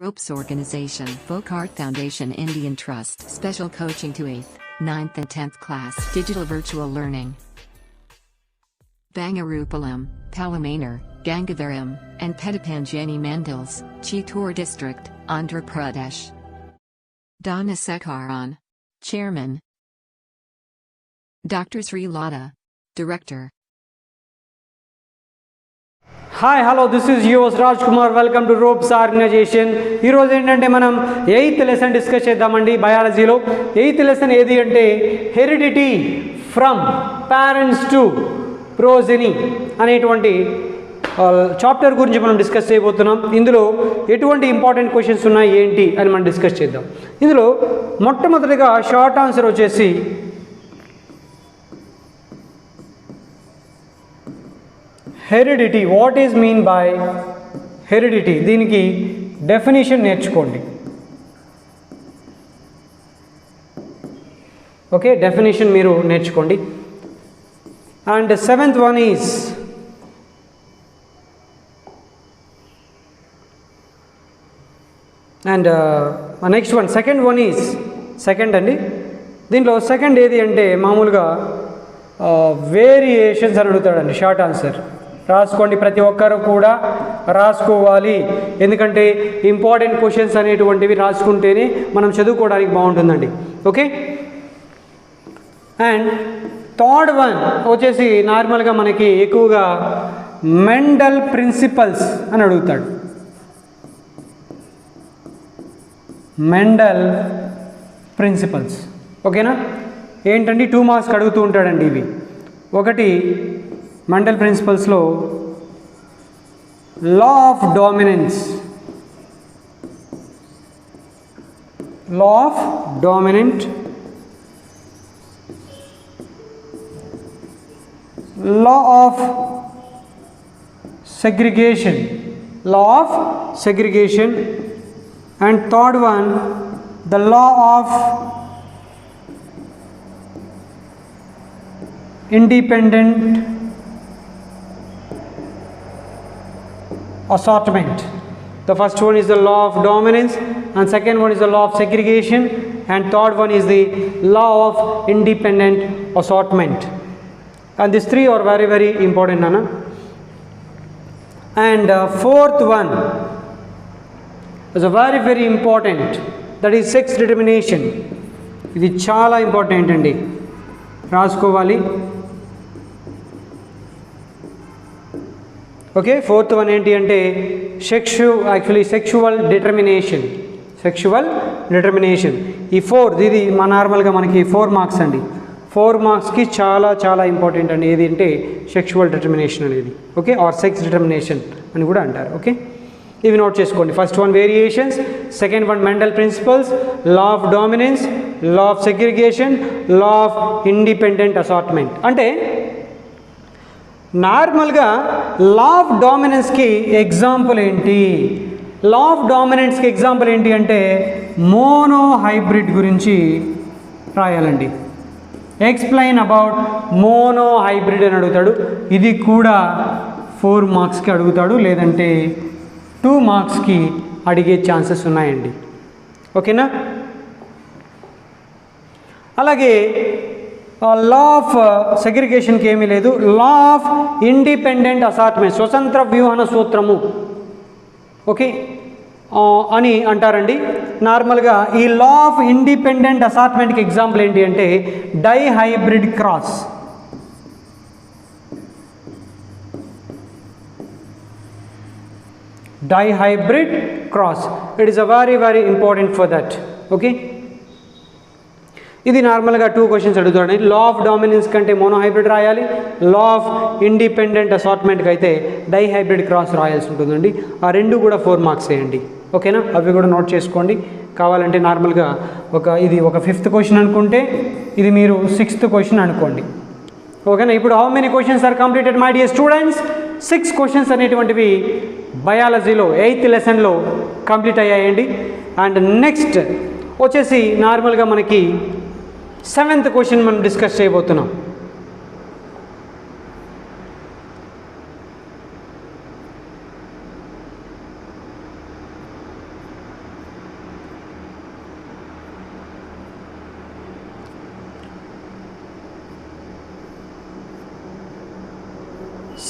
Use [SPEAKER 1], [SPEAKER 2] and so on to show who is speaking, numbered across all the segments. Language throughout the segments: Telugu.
[SPEAKER 1] Ropes Organization, Folkart Foundation, Indian Trust, Special Coaching to 8th, 9th and 10th class, Digital Virtual Learning. Bangarupalam, Palamanar, Gangavaram, and Pedipanjani Mandals, Chittoor District, Andhra Pradesh. Donna Sekaran, Chairman. Dr. Sri Lada, Director.
[SPEAKER 2] Hi hello this is yours Raj Kumar. Welcome to Ropes organisation. ఈరోజు ఏంటంటే మనం 8th లెసన్ డిస్కస్ చేద్దామండి. బయాలజీలో 8th లెసన్ ఏది అంటే heredity from parents to progeny అనేటువంటి చాప్టర్ గురించి మనం డిస్కస్ చేయబోతున్నాం. ఇందులో ఎటువంటి ఇంపార్టెంట్ క్వశ్చన్స్ ఉన్నాయి ఏంటి అని మనం డిస్కస్ చేద్దాం. ఇందులో మొట్టమొదటిగా షార్ట్ ఆన్సర్ వచ్చేసి heredity. What is mean by heredity? దీనికి డెఫినేషన్ నేర్చుకోండి. ఓకే, డెఫినేషన్ మీరు నేర్చుకోండి. And 7th one is and next one second one is second అండి. దీంట్లో సెకండ్ ఏది అంటే మామూలుగా వేరియేషన్స్ అని అడుగుతాడండి. షార్ట్ ఆన్సర్ రాసుకోండి, ప్రతి ఒక్కరు కూడా రాసుకోవాలి. ఎందుకంటే ఇంపార్టెంట్ క్వశ్చన్స్ అనేటువంటివి రాసుకుంటేనే మనం చదువుకోవడానికి బాగుంటుందండి. ఓకే, అండ్ థర్డ్ వన్ వచ్చేసి నార్మల్గా మనకి ఎక్కువగా మెండల్ ప్రిన్సిపల్స్ అని అడుగుతాడు. మెండల్ ప్రిన్సిపల్స్ ఓకేనా. ఏంటండి 2 మార్క్స్కి అడుగుతూ ఉంటాడండి ఇవి. ఒకటి మెండల్ ప్రిన్సిపల్స్లో law of dominance, law of dominant, law of segregation, law of segregation, and third one the law of independent assortment. The first one is the law of dominance, and second one is the law of segregation, and third one is the law of independent assortment. And these three are very very important, Nana. And fourth one is a very very important, that is sex determination. ఇది చాలా ఇంపార్టెంట్ అండి, రాసుకోవాలి. ఓకే, ఫోర్త్ వన్ ఏంటి అంటే సెక్షువల్ డిటర్మినేషన్. ఈ ఇది మా నార్మల్గా మనకి 4 మార్క్స్ అండి. 4 మార్క్స్కి చాలా చాలా ఇంపార్టెంట్ అండి. ఏది అంటే సెక్షువల్ డిటర్మినేషన్ అనేది. ఓకే, ఆర్ సెక్స్ డిటర్మినేషన్ అని కూడా అంటారు. ఓకే, ఇవి నోట్ చేసుకోండి. First one variations, second one Mendel principles, law of dominance, law of segregation, law of independent assortment. అంటే నార్మల్గా లా ఆఫ్ డామినెన్స్కి ఎగ్జాంపుల్ ఏంటి? లా ఆఫ్ డామినెన్స్కి ఎగ్జాంపుల్ ఏంటి అంటే మోనో హైబ్రిడ్ గురించి రాయాలండి. ఎక్స్ప్లెయిన్ అబౌట్ మోనో హైబ్రిడ్ అని అడుగుతాడు. ఇది కూడా 4 మార్క్స్కి అడుగుతాడు, లేదంటే 2 మార్క్స్కి అడిగే ఛాన్సెస్ ఉన్నాయండి. ఓకేనా. అలాగే లా ఆఫ్ సెగ్రిగేషన్కి ఏమీ లేదు. లా ఆఫ్ ఇండిపెండెంట్ అసార్ట్మెంట్, స్వతంత్ర వ్యూహన సూత్రము ఓకే అని అంటారండి. నార్మల్గా ఈ లా ఆఫ్ ఇండిపెండెంట్ అసార్ట్మెంట్కి ఎగ్జాంపుల్ ఏంటి అంటే dihybrid cross. Dihybrid cross, it is a very very important for that. Okay, ఇది నార్మల్గా 2 క్వశ్చన్స్ అడుగుతాడు. లా ఆఫ్ డామినెన్స్ కంటే మోనోహైబ్రిడ్ రాయాలి, లా ఆఫ్ ఇండిపెండెంట్ అసార్ట్మెంట్కి అయితే డైహైబ్రిడ్ క్రాస్ రాయాల్సి ఉంటుందండి. ఆ రెండు కూడా 4 మార్క్స్ వేయండి. ఓకేనా, అవి కూడా నోట్ చేసుకోండి. కావాలంటే నార్మల్గా ఇది ఒక 5th క్వశ్చన్ అనుకుంటే ఇది మీరు 6th క్వశ్చన్ అనుకోండి. ఓకేనా. ఇప్పుడు how many questions are completed my dear students? 6 questions అనేటువంటివి బయాలజీలో 8th లెసన్లో కంప్లీట్ అయ్యాయండి. అండ్ నెక్స్ట్ వచ్చేసి నార్మల్గా మనకి 7th క్వశ్చన్ మనం డిస్కస్ చేయబోతున్నాం.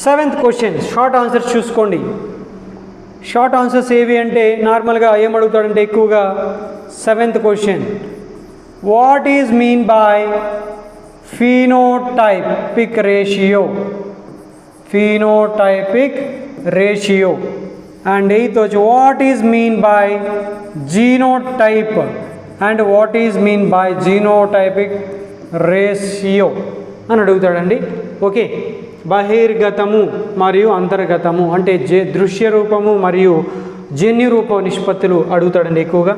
[SPEAKER 2] 7th క్వశ్చన్ షార్ట్ ఆన్సర్స్ చూసుకోండి. షార్ట్ ఆన్సర్స్ ఏవి అంటే నార్మల్గా ఏం అడుగుతాడంటే ఎక్కువగా 7th question what is mean by phenotypic ratio, phenotypic ratio. And 8th వచ్చి what is mean by genotype and what is mean by genotypic ratio అని అడుగుతాడండి. ఓకే, బహిర్గతము మరియు అంతర్గతము అంటే దృశ్య రూపము మరియు జన్యు రూప నిష్పత్తులు అడుగుతాడండి ఎక్కువగా.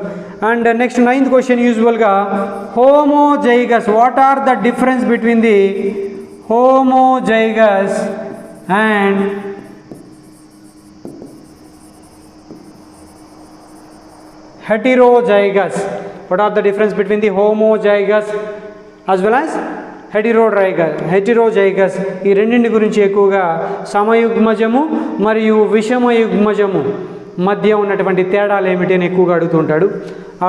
[SPEAKER 2] అండ్ నెక్స్ట్ 9th క్వశ్చన్ యూజువల్గా homozygous, what are the difference between the homozygous and heterozygous, what are the difference between the homozygous as well as heterozygous. ఈ రెండింటి గురించి ఎక్కువగా సమయుగ్మజము మరియు విషమయుగ్మజము మధ్య ఉన్నటువంటి తేడాలు ఏమిటి అని ఎక్కువగా అడుగుతుంటాడు.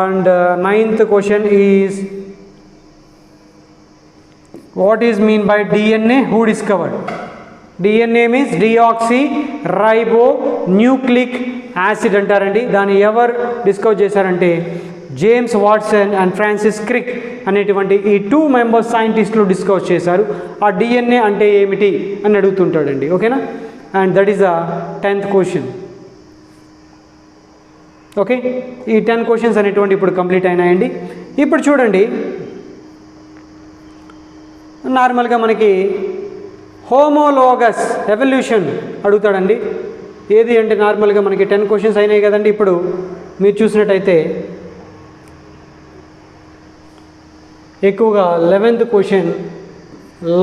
[SPEAKER 2] And 9th question is what is mean by DNA, who discovered? DNA means deoxyribonucleic acid అంటారండి. దాన్ని ఎవరు డిస్కవర్ చేశారంటే James Watson and Francis Crick అనేటువంటి ఈ 2 మెంబర్స్ సైంటిస్టులు డిస్కవర్ చేశారు. ఆ DNA అంటే ఏమిటి అని అడుగుతుంటాడండి. ఓకేనా? And that is the 10th question. Okay, ఈ 10 క్వశ్చన్స్ అనేటువంటి ఇప్పుడు కంప్లీట్ అయినాయండి. ఇప్పుడు చూడండి, నార్మల్గా మనకి హోమోలోగస్ ఎవల్యూషన్ అడుగుతాడండి. ఏది అంటే నార్మల్గా మనకి 10 క్వశ్చన్స్ అయినాయి కదండి. ఇప్పుడు మీరు చూసినట్టయితే ఎక్కువగా 11th question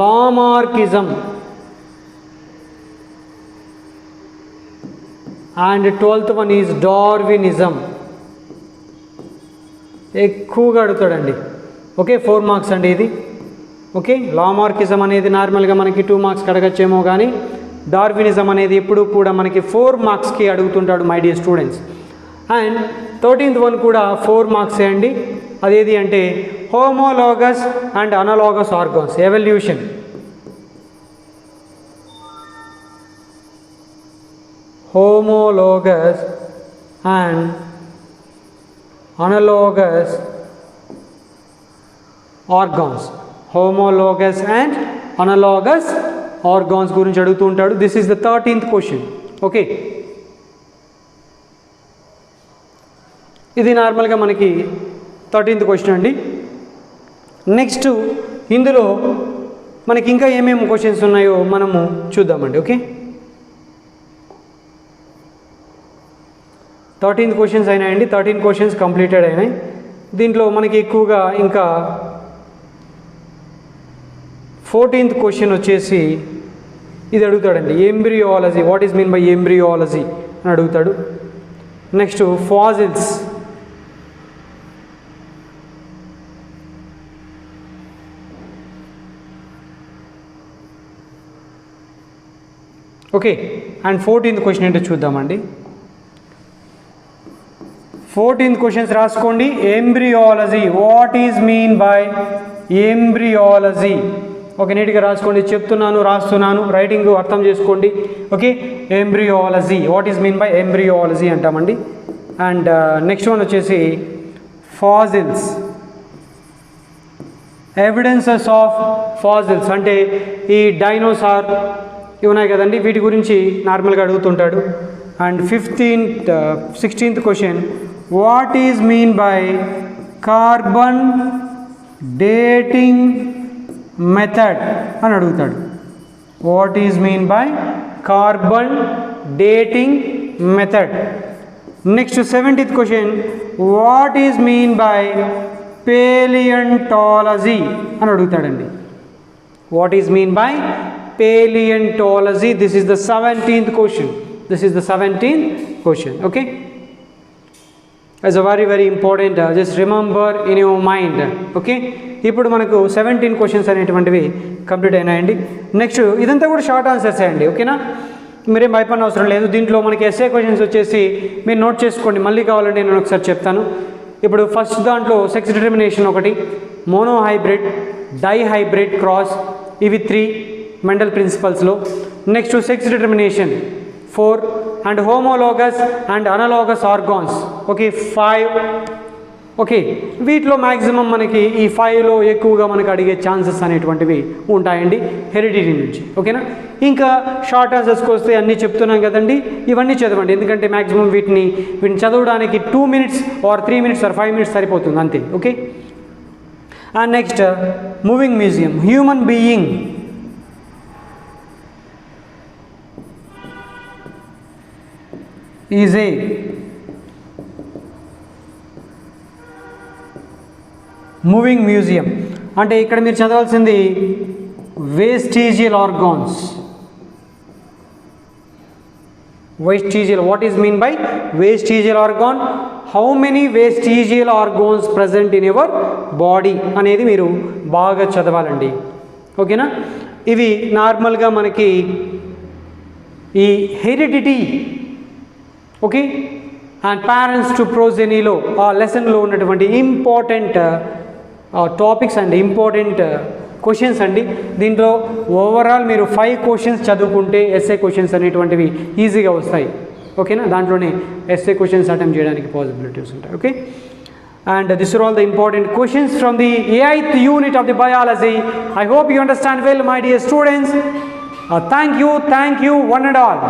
[SPEAKER 2] Lamarckism and 12th one is Darwinism ఎక్కువగా అడుగుతాడండి. ఓకే, 4 మార్క్స్ అండి ఇది. ఓకే, లామార్కిజం అనేది నార్మల్గా మనకి 2 మార్క్స్కి అడగచ్చేమో, కానీ డార్వినిజం అనేది ఎప్పుడు కూడా మనకి 4 మార్క్స్కి అడుగుతుంటాడు my dear students. And 13th one కూడా 4 మార్క్సే అండి. అదేది అంటే homologous and analogous organs evolution. homologous and analogous organs, homologous and analogous organs గురించి అడుగుతూ ఉంటాడు. This is the 13th question. Okay, ఇది నార్మల్గా మనకి 13th క్వశ్చన్ అండి. నెక్స్ట్ ఇందులో మనకి ఇంకా ఏమేమి క్వశ్చన్స్ ఉన్నాయో మనము చూద్దామండి. ఓకే, 13 క్వశ్చన్స్ అయినాయండి. 13 క్వశ్చన్స్ కంప్లీటెడ్ అయినాయి. దీంట్లో మనకి ఎక్కువగా ఇంకా 14th క్వశ్చన్ వచ్చేసి ఇది అడుగుతాడండి, embryology, what is mean by embryology అని అడుగుతాడు. Next fossils, okay. And 14th question ఏంటో చూద్దామండి. 14th క్వశ్చన్స్ రాసుకోండి. Embryology, what is mean by embryology. Okay, నీట్గా రాసుకోండి. చెప్తున్నాను, రాస్తున్నాను, రైటింగ్ అర్థం చేసుకోండి. Okay, embryology, what is mean by embryology అంటామండి. అండ్ నెక్స్ట్ వన్ వచ్చేసి ఫాజిల్స్, ఎవిడెన్సెస్ ఆఫ్ ఫాజిల్స్ అంటే ఈ డైనోసార్ ఇవి ఉన్నాయి కదండి, వీటి గురించి నార్మల్గా అడుగుతుంటాడు. And 16th question what is mean by carbon dating method అని అడుగుతాడు. What is mean by carbon dating method. Next 17th question what is mean by palaeontology అని అడుగుతాడండి. What is mean by palaeontology. This is the 17th question. This is the 17th question. Okay, as a very very important, just remember in your mind. Okay, ఇప్పుడు మనకు 17 క్వశ్చన్స్ అనేటువంటివి కంప్లీట్ అయినాయండి. నెక్స్ట్ ఇదంతా కూడా షార్ట్ ఆన్సర్స్ అండి. ఓకేనా, మీరేం భయపడిన అవసరం లేదు. దీంట్లో మనకి ఎస్ఏ క్వశ్చన్స్ వచ్చేసి మీరు నోట్ చేసుకోండి, మళ్ళీ కావాలంటే నేను ఒకసారి చెప్తాను. ఇప్పుడు ఫస్ట్ దాంట్లో సెక్స్ డిటర్మినేషన్ ఒకటి, మోనోహైబ్రిడ్, డైహైబ్రిడ్ క్రాస్, ఇవి 3 మెండల్ ప్రిన్సిపల్స్లో. Next sex determination 4 and homologous and analogous organs okay 5 okay వీటిలో మ్యాక్సిమం మనకి ఈ 5లో ఎక్కువగా మనకు అడిగే ఛాన్సెస్ అనేటువంటివి ఉంటాయండి హెరిడిటీ నుంచి ఓకేనా. ఇంకా షార్ట్ ఆన్సర్స్కి వస్తే అన్నీ చెప్తున్నాం కదండి, ఇవన్నీ చదవండి ఎందుకంటే మ్యాక్సిమం వీటిని చదవడానికి 2 minutes or 3 minutes or 5 minutes సరిపోతుంది అంతే ఓకే. And next moving museum. Human being is a moving museum అంటే ఇక్కడ మీరు చదవాల్సింది vestigial organs. Vestigial, what is mean by vestigial organ? How many vestigial organs present in your body అనేది మీరు బాగా చదవాలండి ఓకేనా. ఇవి నార్మల్గా మనకి ఈ heredity okay and parents to ప్రోజెనీలో ఆ లెసన్లో ఉన్నటువంటి ఇంపార్టెంట్ టాపిక్స్ అండి, ఇంపార్టెంట్ క్వశ్చన్స్ అండి. దీంట్లో ఓవరాల్ మీరు 5 questions చదువుకుంటే ఎస్ఏ క్వశ్చన్స్ అనేటువంటివి ఈజీగా వస్తాయి ఓకేనా. దాంట్లోనే ఎస్ఏ క్వశ్చన్స్ అటెంప్ట్ చేయడానికి పాసిబిలిటీస్ ఉంటాయి okay. And these are all the important questions from the 8th unit of the biology. I hope you understand well, my dear students. Thank you one and all.